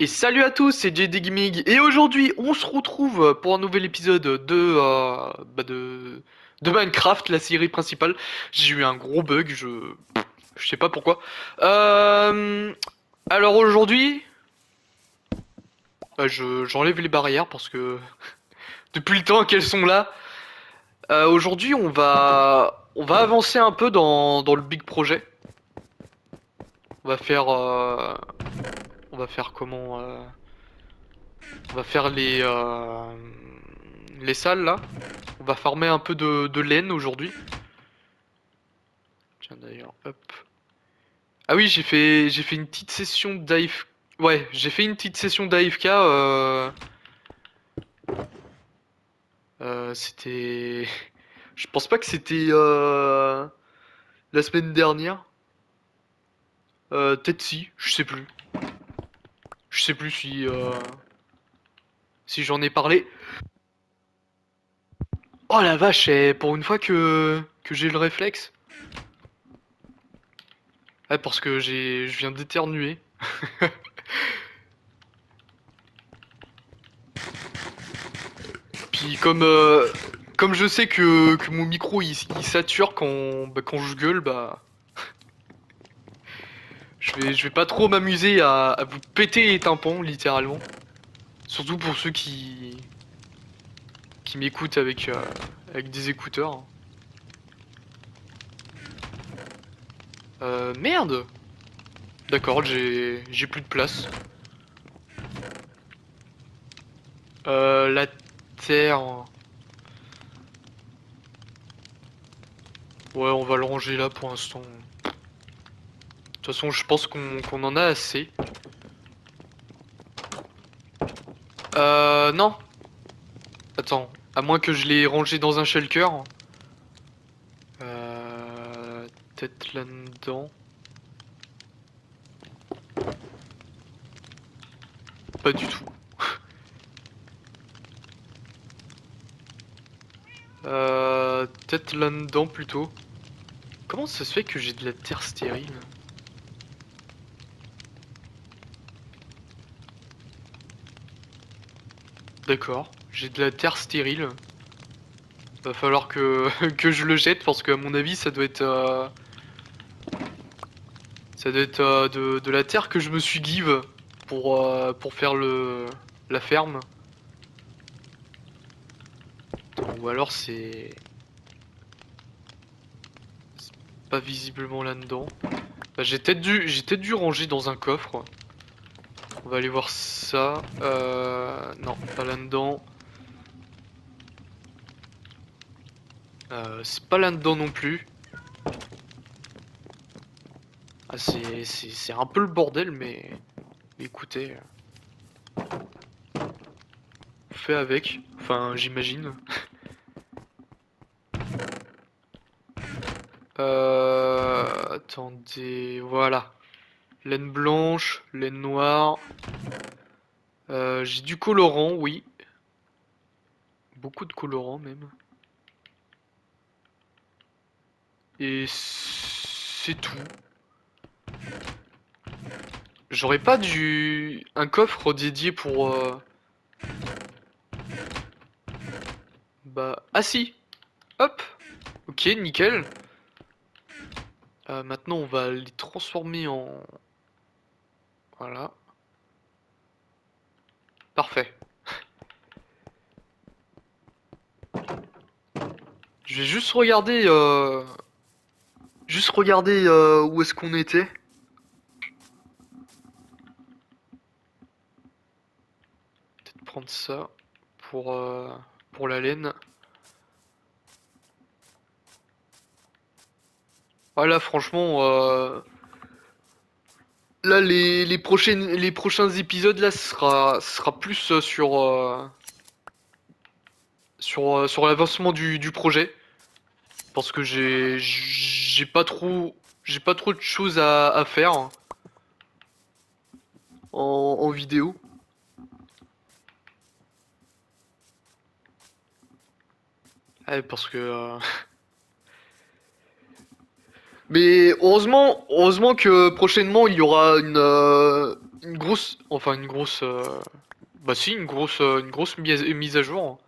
Et salut à tous, c'est JD Gaming et aujourd'hui on se retrouve pour un nouvel épisode de Minecraft, la série principale. J'ai eu un gros bug, je sais pas pourquoi. Euh, alors aujourd'hui, j'enlève les barrières parce que depuis le temps qu'elles sont là. Aujourd'hui on va avancer un peu dans le big projet. On va faire on va faire comment on va faire les salles là. On va farmer un peu de laine aujourd'hui. Tiens d'ailleurs, hop. Ah oui, j'ai fait une petite session d'AFK. Ouais, j'ai fait une petite session d'AFK. C'était. Je pense pas que c'était la semaine dernière. Peut-être si, je sais plus. Je sais plus si j'en ai parlé. Oh la vache, pour une fois que j'ai le réflexe. Ouais, parce que je viens d'éternuer. Puis comme je sais que mon micro il sature quand je gueule, bah je vais pas trop m'amuser à vous péter les tympans littéralement. Surtout pour ceux qui m'écoutent avec des écouteurs. Merde. D'accord, j'ai plus de place. La terre. Ouais, on va le ranger là pour l'instant. De toute façon, je pense qu'on en a assez. Non. Attends, à moins que je l'ai rangé dans un shulker. Peut-être là-dedans. Pas du tout. Peut-être là-dedans plutôt. Comment ça se fait que j'ai de la terre stérile? D'accord, j'ai de la terre stérile. Va falloir que, que je le jette parce qu'à mon avis ça doit être de la terre que je me suis give pour faire la ferme. Ou alors c'est pas visiblement là-dedans. Bah, j'ai peut-être dû ranger dans un coffre. On va aller voir ça. Non, pas là-dedans. C'est pas là-dedans non plus. Ah, c'est un peu le bordel, mais écoutez, on fait avec. Enfin, j'imagine. Attendez, voilà. Laine blanche, laine noire. J'ai du colorant, oui. Beaucoup de colorant même. Et c'est tout. J'aurais pas un coffre dédié pour bah ah si. Hop. Ok, nickel. Maintenant on va les transformer en voilà. Parfait. Je vais juste regarder où est-ce qu'on était. Peut-être prendre ça pour euh, pour la laine. Voilà, franchement, là les prochains épisodes là, ce sera plus sur l'avancement du projet, parce que j'ai pas trop de choses à faire en vidéo. Ouais, parce que mais heureusement que prochainement il y aura une grosse, enfin une grosse, bah si, une grosse mise à jour.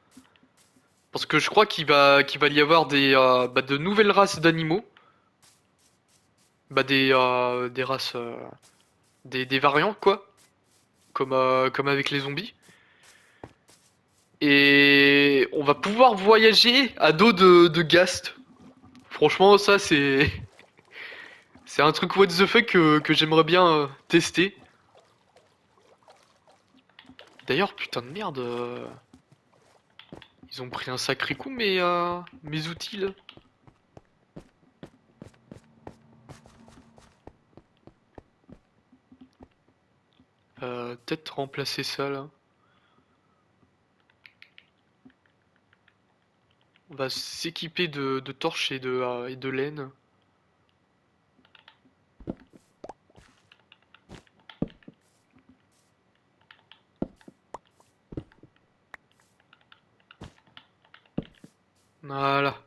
Parce que je crois qu'il va y avoir de nouvelles races d'animaux, des races, des variants quoi, comme avec les zombies. Et on va pouvoir voyager à dos de Ghast. Franchement, ça c'est un truc what the fuck que j'aimerais bien tester. D'ailleurs, putain de merde, ils ont pris un sacré coup mes outils là. Peut-être remplacer ça là. On va s'équiper de torches et de laine. Voilà.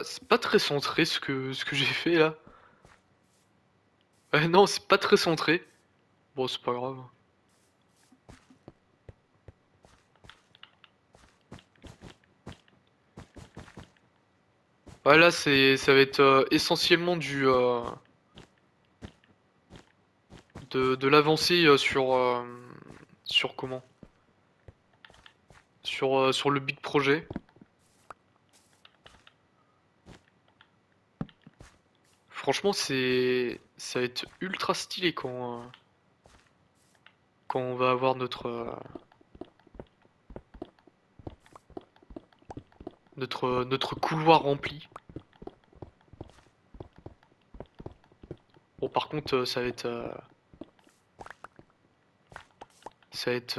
C'est pas très centré ce que j'ai fait là. Non, c'est pas très centré. Bon, c'est pas grave. Ouais, là, ça va être essentiellement de l'avancée sur comment? Sur le big projet. Franchement, ça va être ultra stylé quand on va avoir notre couloir rempli. Bon, par contre, ça va être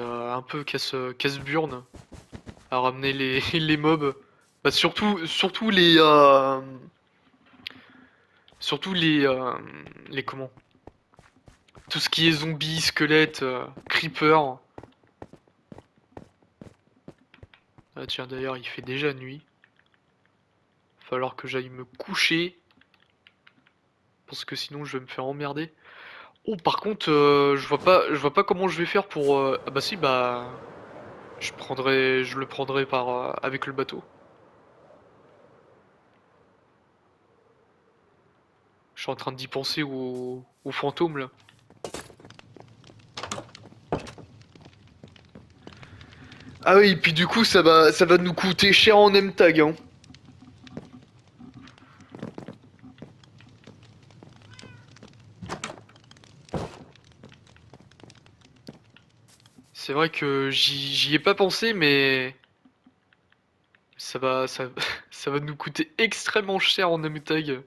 un peu casse-burne à ramener les mobs. Bah, surtout les comment? Tout ce qui est zombies, squelettes, creepers. Ah tiens, d'ailleurs, il fait déjà nuit. Falloir que j'aille me coucher. Parce que sinon, je vais me faire emmerder. Oh, par contre, je vois pas comment je vais faire pour. Ah bah si, bah, je le prendrai avec le bateau. Je suis en train d'y penser au fantôme là. Ah oui, puis du coup, ça va nous coûter cher en M-Tag, hein. C'est vrai que j'y ai pas pensé, mais ça, ça va nous coûter extrêmement cher en M-Tag.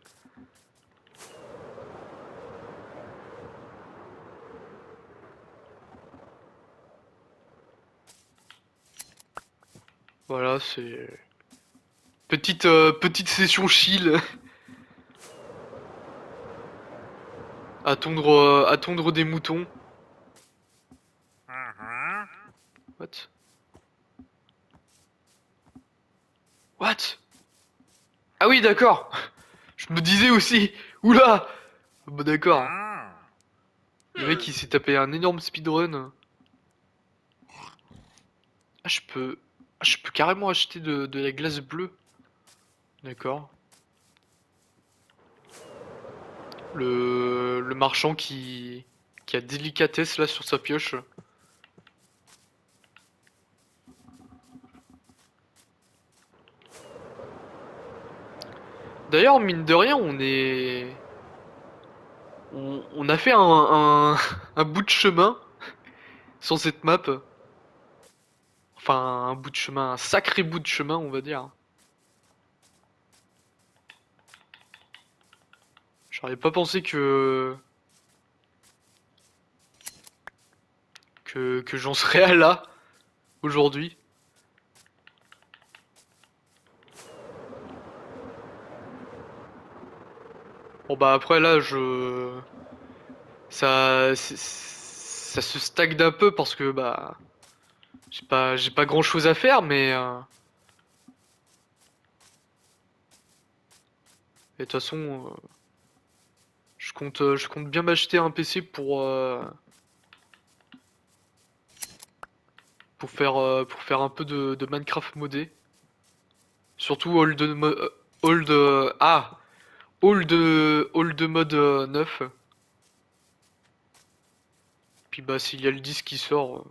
Voilà, c'est petite session chill à tondre des moutons. What? What? Ah oui, d'accord. Je me disais aussi. Oula. Bah d'accord. Le mec il s'est tapé un énorme speedrun. Ah je peux carrément acheter de la glace bleue. D'accord. Le marchand qui a délicatesse là sur sa pioche. D'ailleurs, mine de rien, on a fait un bout de chemin sur cette map. Enfin, un bout de chemin, un sacré bout de chemin, on va dire. J'aurais pas pensé que j'en serais à là aujourd'hui. Bon bah après là, ça se stagne un peu parce que bah j'ai pas grand chose à faire, mais Et de toute façon, je compte bien m'acheter un PC pour faire un peu de Minecraft modé. Surtout old, old mode 9. Puis bah s'il y a le 10 qui sort,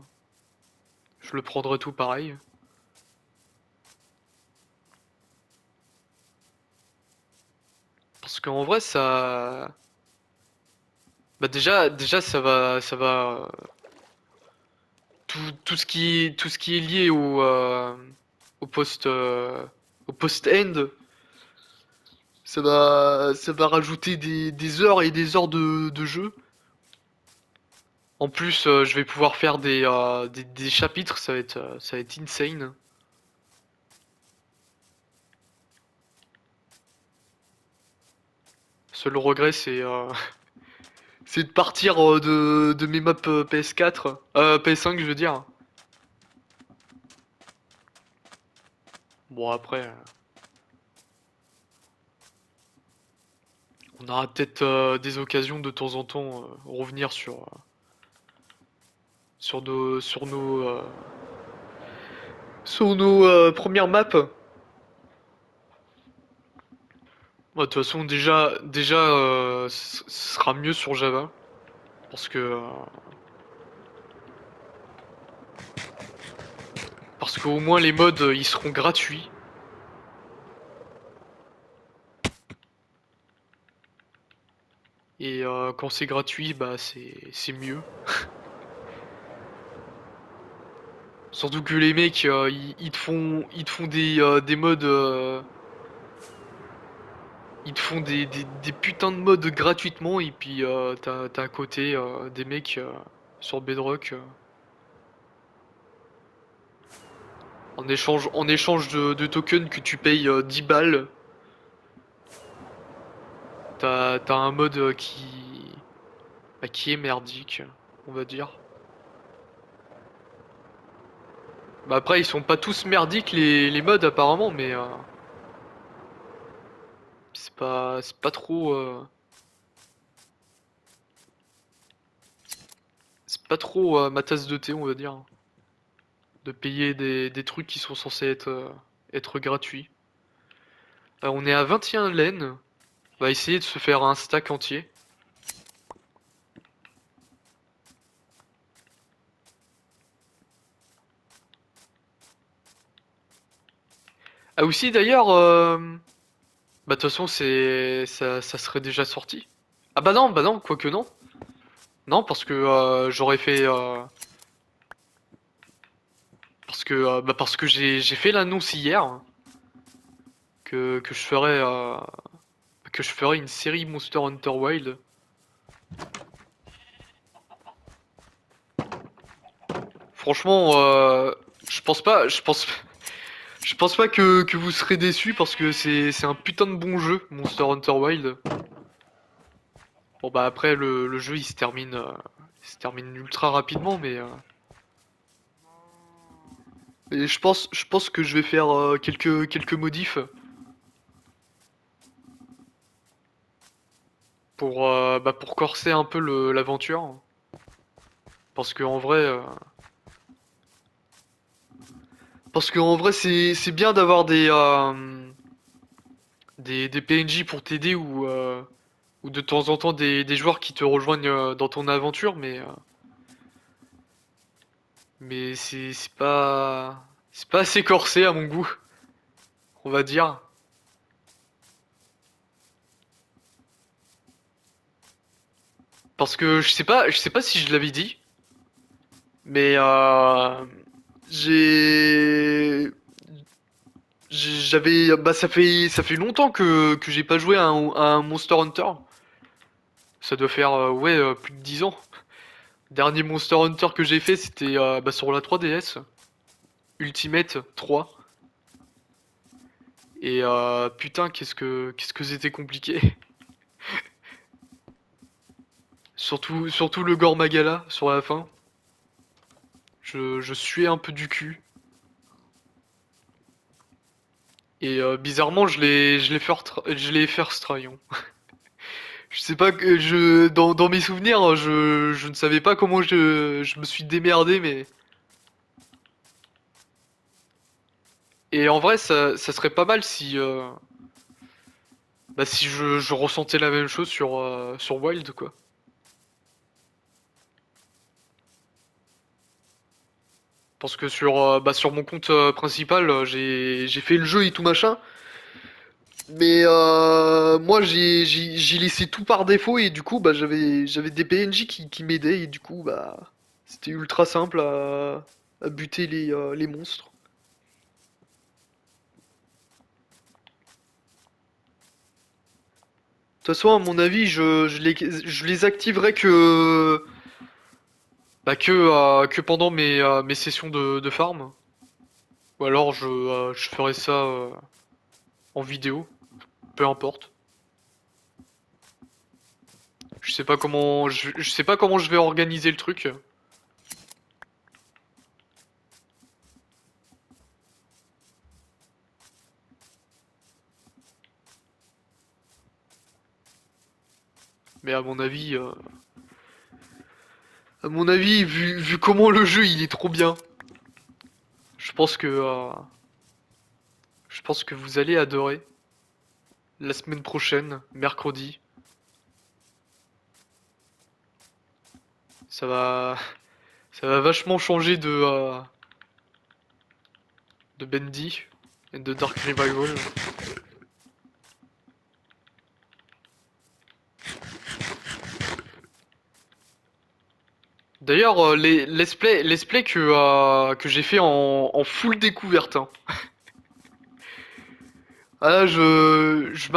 je le prendrai tout pareil. Parce qu'en vrai ça, bah déjà ça va tout ce qui est lié au post au post-end, ça va rajouter des heures et des heures de jeu. En plus, je vais pouvoir faire des chapitres, ça va être insane. Seul regret, c'est de partir de mes maps PS4, PS5, je veux dire. Bon, après, on aura peut-être des occasions de temps en temps revenir sur nos premières maps. Ouais, de toute façon, déjà, ce sera mieux sur Java. Parce qu'au moins les mods, ils seront gratuits. Et quand c'est gratuit, bah c'est mieux. Surtout que les mecs, ils te font des mods, ils te font des putains de mods gratuitement et puis t'as à côté des mecs sur Bedrock en échange de tokens que tu payes 10 balles. T'as un mode bah, qui est merdique, on va dire. Bah après ils sont pas tous merdiques les mods apparemment, mais c'est pas trop c'est pas trop ma tasse de thé, on va dire, de payer des trucs qui sont censés être gratuits. On est à 21 laine. On va essayer de se faire un stack entier. Ah aussi d'ailleurs, bah de toute façon ça serait déjà sorti. Ah bah non, quoique non. Non parce que j'aurais fait parce que j'ai fait l'annonce hier que que je ferais une série Monster Hunter Wild. Franchement, je pense pas que vous serez déçus parce que c'est un putain de bon jeu, Monster Hunter Wild. Bon bah après le jeu il se termine ultra rapidement, mais je pense que je vais faire quelques modifs pour corser un peu l'aventure. Parce que en vrai, c'est bien d'avoir des PNJ pour t'aider ou de temps en temps des joueurs qui te rejoignent dans ton aventure, mais c'est pas assez corsé à mon goût, on va dire. Parce que je sais pas si je l'avais dit, mais j'ai bah ça fait longtemps que j'ai pas joué à un Monster Hunter. Ça doit faire ouais plus de 10 ans. Dernier Monster Hunter que j'ai fait c'était bah, sur la 3DS, Ultimate 3. Et putain qu'est-ce que c'était compliqué. Surtout le Gore Magala sur la fin. Je suais un peu du cul. Et bizarrement, je l'ai first try, hein. Je sais pas que dans mes souvenirs, je ne savais pas comment je me suis démerdé, mais et en vrai, ça serait pas mal si bah si je ressentais la même chose sur Wild quoi. Parce que sur mon compte principal, j'ai fait le jeu et tout machin. Mais moi j'ai laissé tout par défaut et du coup bah j'avais des PNJ qui m'aidaient et du coup bah c'était ultra simple à buter les monstres. De toute façon à mon avis je les activerai que pendant mes sessions de farm. Ou alors je ferai ça en vidéo, peu importe. Je sais pas comment je vais organiser le truc. Mais à mon avis, vu comment le jeu il est trop bien, je pense que, euh, je pense que vous allez adorer. La semaine prochaine, mercredi, ça va, ça va vachement changer de Bendy et de Dark Revival. D'ailleurs, les let's play que j'ai fait en full découverte, hein. Ah là, je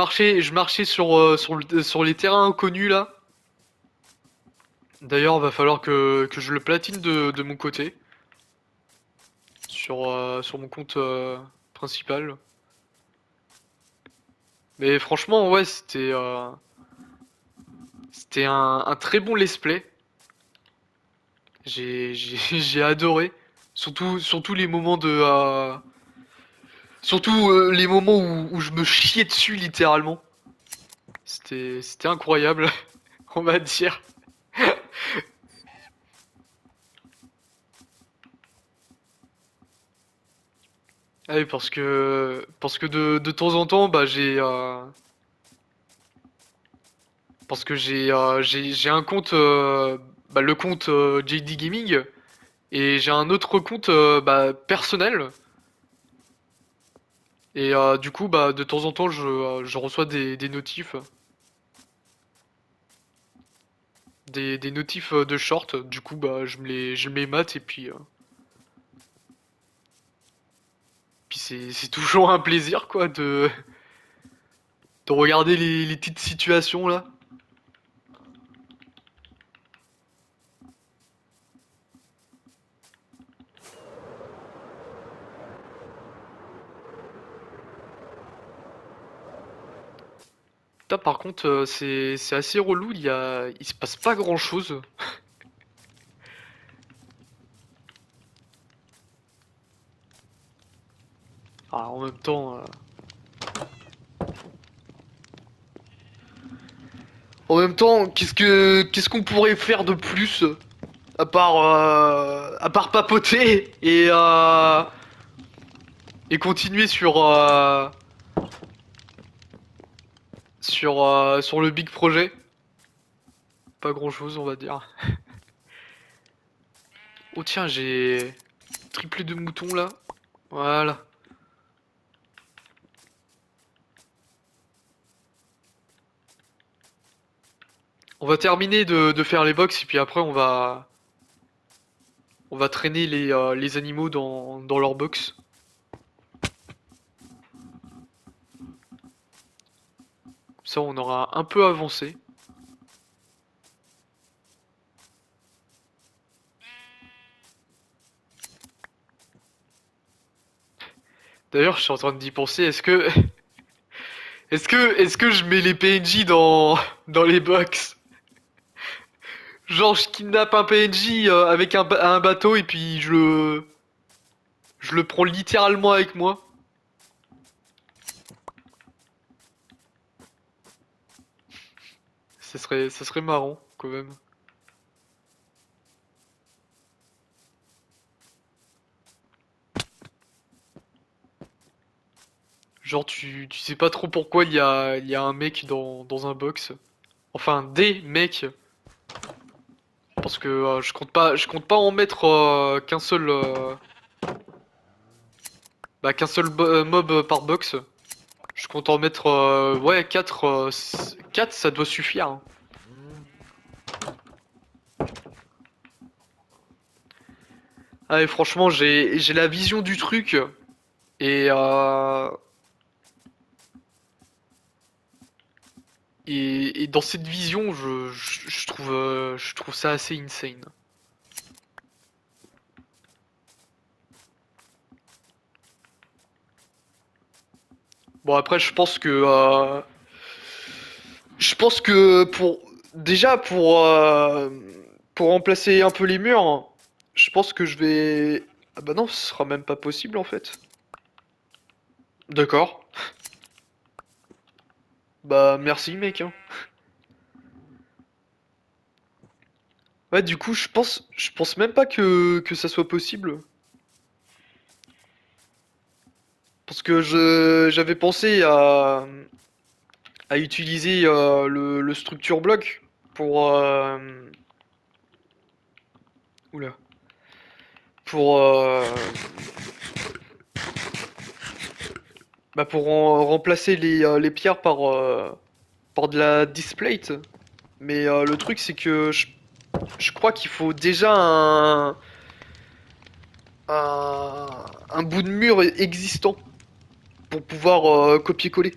marchais sur les terrains inconnus là. D'ailleurs, va falloir que je le platine de mon côté sur mon compte principal. Mais franchement, ouais, c'était un très bon let's play. J'ai adoré. Surtout les moments surtout les moments où je me chiais dessus littéralement. C'était incroyable, on va dire. Ah oui, parce que de temps en temps, bah parce que j'ai un compte bah, le compte JD Gaming et j'ai un autre compte bah, personnel et du coup bah de temps en temps je reçois des notifs des notifs de short. Du coup bah je me les mate et puis c'est toujours un plaisir quoi de regarder les petites situations là. Putain, par contre c'est assez relou, il se passe pas grand chose. Ah, en même temps qu'est-ce qu'on pourrait faire de plus à part papoter et continuer sur le big projet. Pas grand-chose, on va dire. Oh tiens, j'ai triplé de moutons là. Voilà. On va terminer de faire les box et puis après on va traîner les animaux dans leur box. Ça, on aura un peu avancé. D'ailleurs, je suis en train d'y penser. Est-ce que je mets les PNJ dans les box? Genre, je kidnappe un PNJ avec un bateau et puis je le prends littéralement avec moi. Ça serait marrant, quand même. Genre, tu sais pas trop pourquoi il y a un mec dans un box. Enfin, des mecs. Parce que je compte pas en mettre qu'un seul, qu'un seul mob par box. Je compte en mettre, ouais, 4 4 ça doit suffire, hein. Ah, et franchement, j'ai la vision du truc. Et, euh, et dans cette vision, je trouve ça assez insane. Bon, après, je pense que déjà, pour remplacer un peu les murs, je pense que je vais, ah bah non, ce sera même pas possible, en fait. D'accord. Bah, merci, mec, hein. Ouais, du coup, je pense même pas que ça soit possible. Parce que j'avais pensé à utiliser le structure block pour, oula, pour, pour remplacer les pierres par de la displate. Mais le truc, c'est que je crois qu'il faut déjà un bout de mur existant pour pouvoir copier-coller.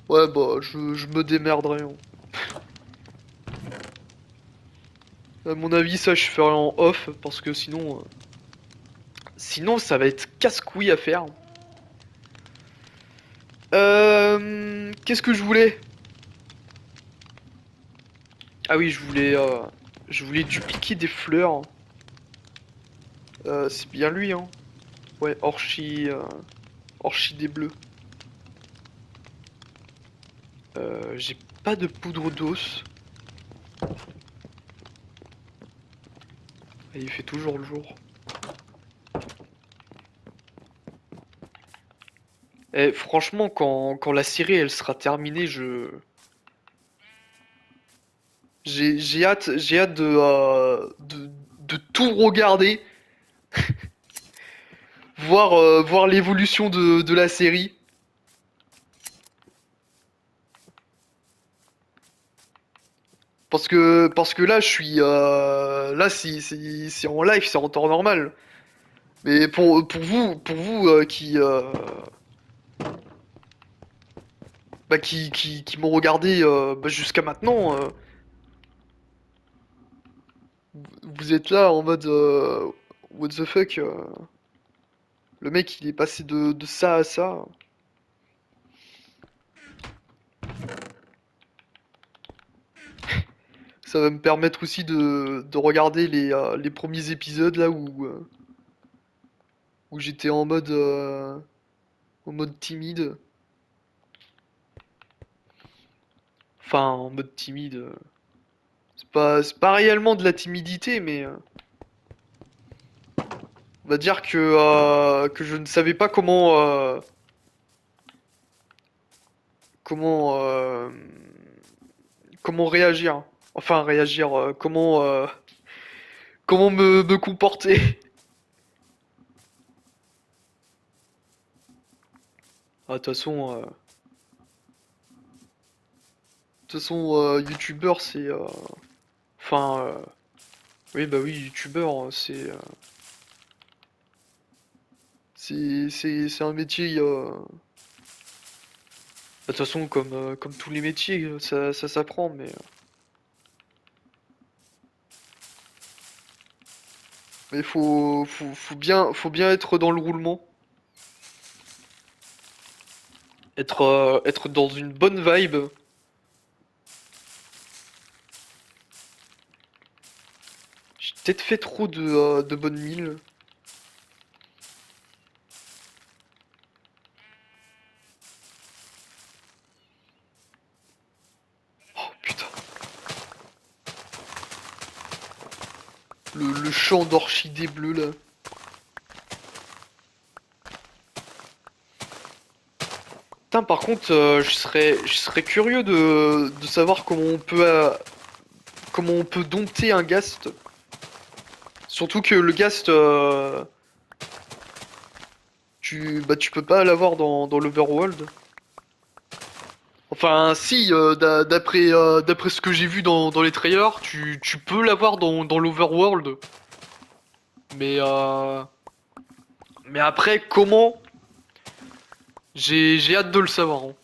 Ouais, bah, je me démerderai, hein. À mon avis, ça, je ferai en off, parce que sinon ça va être casse-couille à faire. Qu'est-ce que je voulais? Ah oui, je voulais dupliquer des fleurs. C'est bien lui, hein. Ouais, orchidée bleue. J'ai pas de poudre d'os. Et il fait toujours le jour. Et franchement, quand la série elle sera terminée, j'ai hâte de tout regarder, voir l'évolution de la série. Parce que là, là, c'est en live, c'est en temps normal. Mais pour vous qui m'ont regardé jusqu'à maintenant, vous êtes là en mode what the fuck, le mec il est passé de ça à ça. Ça va me permettre aussi de regarder les premiers épisodes là où j'étais en mode timide. Enfin, en mode timide. C'est pas réellement de la timidité, mais on va dire que je ne savais pas comment, comment réagir. Enfin, réagir, comment me comporter. Ah, de toute façon, youtubeur, c'est, enfin, oui, bah oui, youtubeur, c'est un métier. De toute façon, comme tous les métiers, ça s'apprend, mais faut bien être dans le roulement, être dans une bonne vibe. J'ai peut-être fait trop de bonnes milles. Le champ d'orchidées bleues là. Putain, par contre, je serais curieux de savoir comment on peut dompter un ghast. Surtout que le ghast, tu peux pas l'avoir dans l'Overworld. Enfin, si, d'après ce que j'ai vu dans les trailers, tu peux l'avoir dans l'Overworld. Mais, euh, mais après, comment? J'ai hâte de le savoir, hein.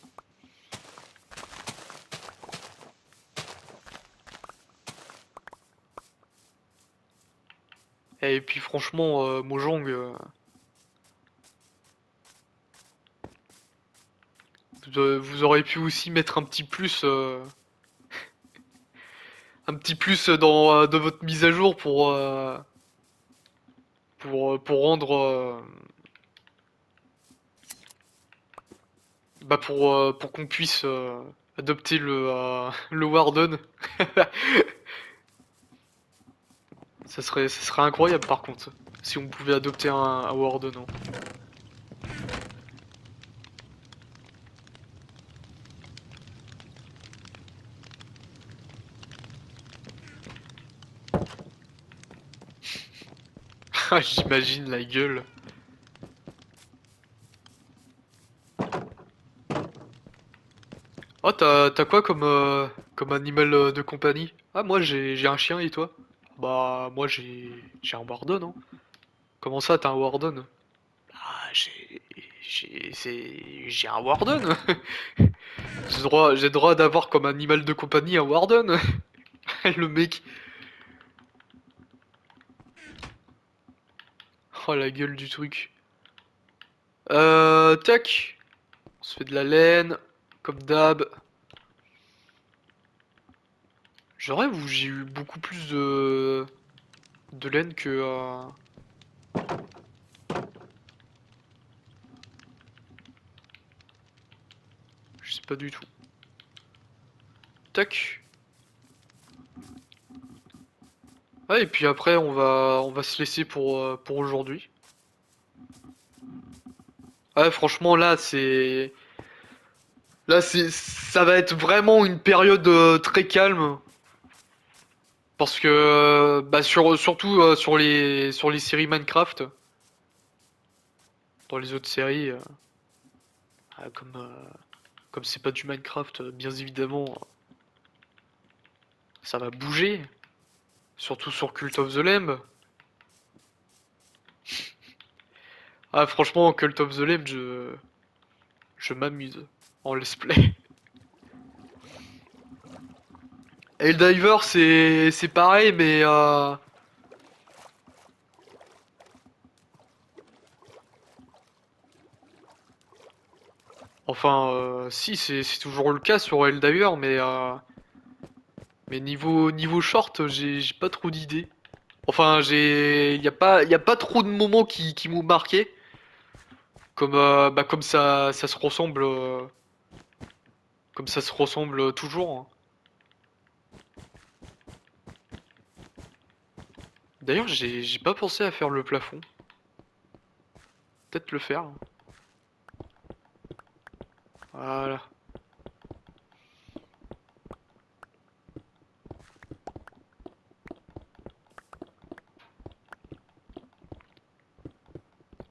Et puis franchement, Mojang, vous auriez pu aussi mettre un petit plus dans votre mise à jour pour rendre, pour qu'on puisse adopter le Warden. Ça serait incroyable par contre, si on pouvait adopter un Warden, hein. J'imagine la gueule. Oh, t'as quoi comme animal de compagnie? Ah, moi j'ai un chien et toi? Bah, moi j'ai un Warden, hein. Comment ça, t'as un Warden? Ah, j'ai un Warden. J'ai le droit d'avoir comme animal de compagnie un Warden. Le mec. Oh la gueule du truc. Tac. On se fait de la laine, comme d'hab. Je rêve où j'ai eu beaucoup plus de laine que. Je sais pas du tout. Tac. Ah, et puis après, on va se laisser pour aujourd'hui. Ouais, franchement, ça va être vraiment une période très calme. Parce que, bah, surtout sur les séries Minecraft. Dans les autres séries, ah, comme c'est pas du Minecraft, bien évidemment, ça va bouger. Surtout sur Cult of the Lamb. Ah, franchement, Cult of the Lamb, je m'amuse en let's play. Helldiver, c'est pareil, mais enfin, si, c'est toujours le cas sur Helldiver, mais niveau short, j'ai pas trop d'idées. Enfin, y a pas trop de moments qui m'ont marqué, comme ça se ressemble, toujours, hein. D'ailleurs, j'ai pas pensé à faire le plafond. Peut-être le faire, hein. Voilà.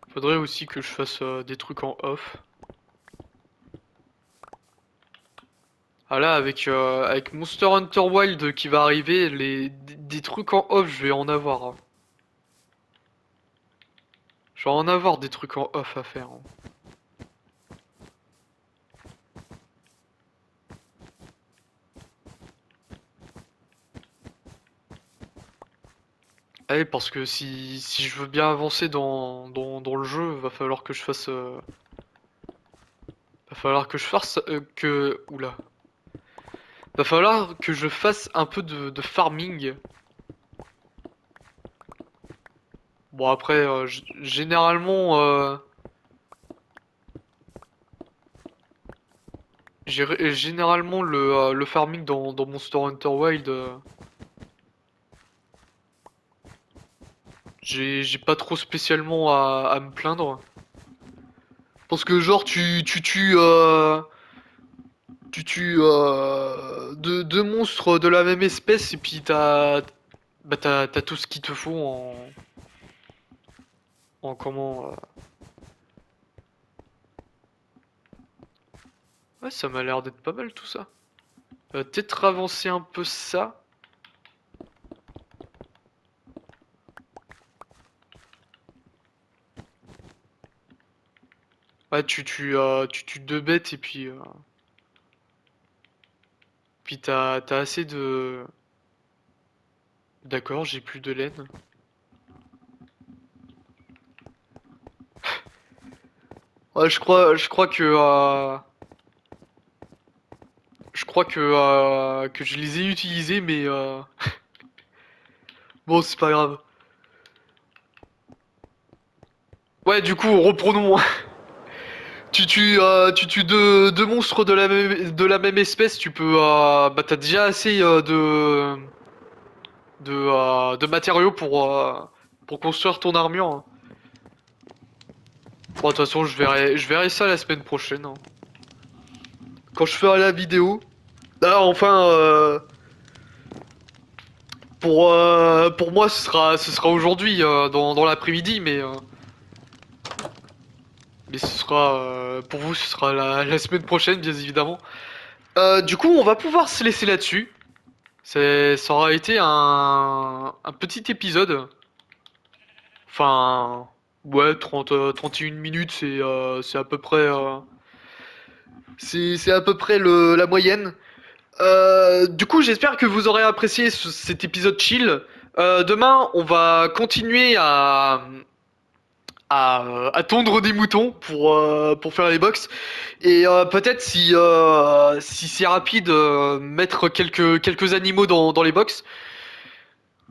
Faudrait aussi que je fasse des trucs en off. Ah là, avec Monster Hunter Wild qui va arriver, des trucs en off, je vais en avoir, hein. Je vais en avoir des trucs en off à faire, hein. Ah oui, parce que si je veux bien avancer dans le jeu, oula. Va falloir que je fasse un peu de farming. Bon après, généralement le farming dans Monster Hunter Wild, J'ai pas trop spécialement à me plaindre. Parce que genre tu tues deux monstres de la même espèce et puis t'as tout ce qu'il te faut en comment Ouais, ça m'a l'air d'être pas mal tout ça. Peut-être avancer un peu ça. Ouais, tu tues deux bêtes et puis t'as assez de. D'accord, j'ai plus de laine. Ouais, je crois que je les ai utilisés, mais bon, c'est pas grave. Ouais, du coup, reprenons. Tu tues deux monstres de la même espèce, bah t'as déjà assez de matériaux pour construire ton armure, hein. Bon, de toute façon, je verrai ça la semaine prochaine, hein. Quand je ferai la vidéo. Ah, enfin, pour moi, ce sera aujourd'hui, dans l'après-midi, mais pour vous, ce sera la semaine prochaine, bien évidemment. Du coup, on va pouvoir se laisser là-dessus. Ça aura été un petit épisode. Enfin, ouais, 31 minutes, c'est à peu près, c'est à peu près la moyenne. Du coup, j'espère que vous aurez apprécié cet épisode chill. Demain, on va continuer à tondre des moutons pour faire les box. Et peut-être si c'est rapide, mettre quelques animaux dans les box.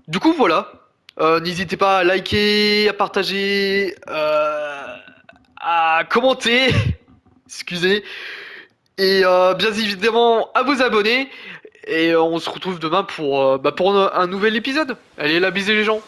Du coup, voilà. N'hésitez pas à liker, à partager, à commenter. Excusez. Et bien évidemment, à vous abonner. Et on se retrouve demain pour un nouvel épisode. Allez, la bise les gens.